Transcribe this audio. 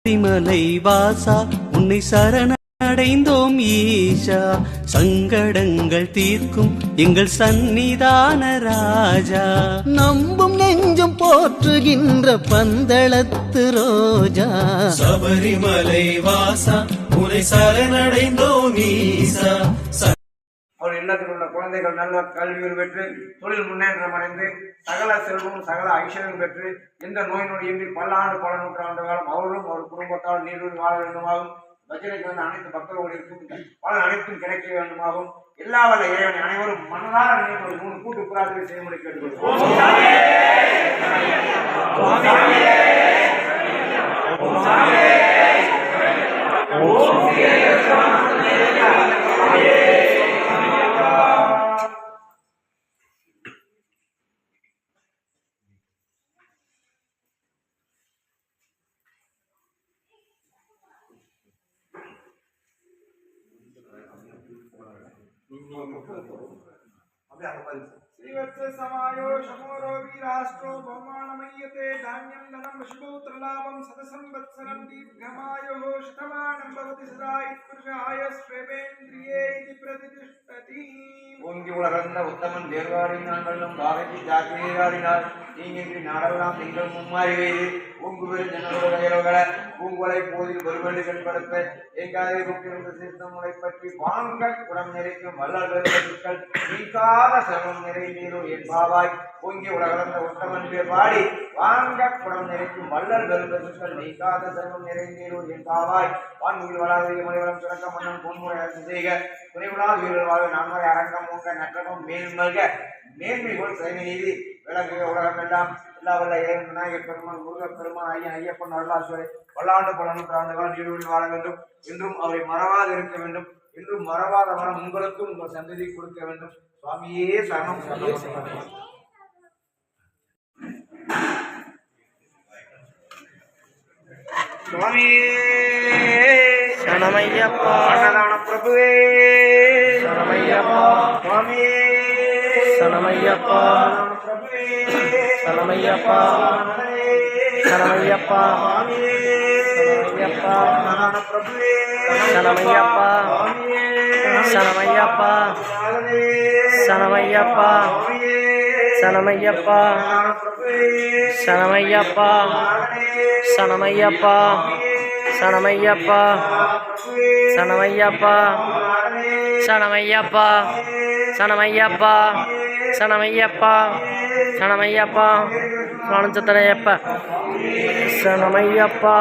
மலை வாசா உன்னை சரணடைந்தோம் ஈஷா, சங்கடங்கள் தீர்க்கும் எங்கள் சந்நிதான ராஜா. நம்பும் நெஞ்சும் போற்றுகின்ற பந்தளத்து ரோஜா, சபரிமலை வாசா உன்னை சரணடைந்தோம் ஈசா. அவர் இல்லத்தில் உள்ள குழந்தைகள் நல்ல கல்வியில் பெற்று தொழில் முன்னேற்றம் அடைந்து சகல செல்வமும் சகல ஐஸ்வர்யம் பெற்று எந்த நோய் நொடியின்றி பல்லாண்டு பல நூற்றாண்டு காலம் அவர்களும் அவர் குடும்பத்தால் நீடூழி வாழ வேண்டுமாகும். பஜனைக்கு வந்த அனைத்து பக்தர்களுக்கும் பலன் அனைத்தும் கிடைக்க வேண்டுமாகும். எல்லா வல்ல இறைவனை அனைவரும் மனதார நினைவு ஒரு 3 கூட்டு பிரார்த்தனை செய்யும்படி கேட்டுக்கொள்கிறோம். श्रीवत्समायो शमोरो वीराष्ट्रो बहुमानमय्यते धान्यं धनं वशुपुत्रलाभं सतसंवत्सरं दीर्घमायुः शतमानं भवति सदा इत्पुरुषायुष्वेवेन्द्रिये इति प्रतिष्ठति. ஓங்கி உலகந்த உத்தமன் தேர்வாடினான் வல்லம் பாகத்தி ஜாக்கிரீராடினார் நீங்கின்றி நாடெல்லாம் நீங்கள் மும்மாறி வைது பூங்குவில் ஜனவர்கள பூங்குலை போதில் ஒருவெடுகள் படுத்த எங்காதை குப்பிருந்த சித்தமுறை பற்றி வாங்க குடம் நிறைக்கும் வல்லர்கள் நீக்காத செல்வம் நிறை நீரும் என் பாவாய் ஓங்கி உலகந்த உத்தமன் பாடி வாங்க குடம் நிறைக்கும் வல்லல் பெருந்தர்கள் நீக்காத செல்வம் நிறை நீரும் என் பாவாய் வான்முகில் வளாதிக மலைவளம் சுரக்க மன்னன் பொன்முறை அரசு செய்க துணைவிழா வீரர் வாழ்வு நான்முறை அரங்கம் உங்க நற்றகம் மேல்மல்க மேன்மை போல் சைவ நீதி விளங்குக உலகம் எல்லாம் எல்லா வல்ல இறைவன் விநாயகர் பெருமான் முருகப் பெருமான் ஐயப்பன் அருளாசுவரை பல்லாண்டு பல நூற்றாண்டுகள் நீடூழி வாழ வேண்டும் என்றும் அவரை மறவாது இருக்க வேண்டும் என்றும் மறவாத மனம் உங்களுக்கும் உங்கள் சந்ததி கொடுக்க வேண்டும். சுவாமியே சரணம். சுவாமியே சரணமையப்பா, அன்னதான பிரபுவே சரணமையப்பா, சுவாமியே சரணமையப்பா, பிரபுவே சரணமையப்பா, சரணமையப்பா, சரணமையப்பா, அன்னதான பிரபுவே சரணமையப்பா, சரணமையப்பா, சரணமையப்பா, சரணமையப்பா, சரணமையப்பா, சரணமையப்பா, சரணமையப்பா, சரணமையப்பா, சரணமையப்பா, சரணமையப்பா, சரணமையப்பா, சரணமையப்பா, சரணமையப்பா, சரணமையப்பா.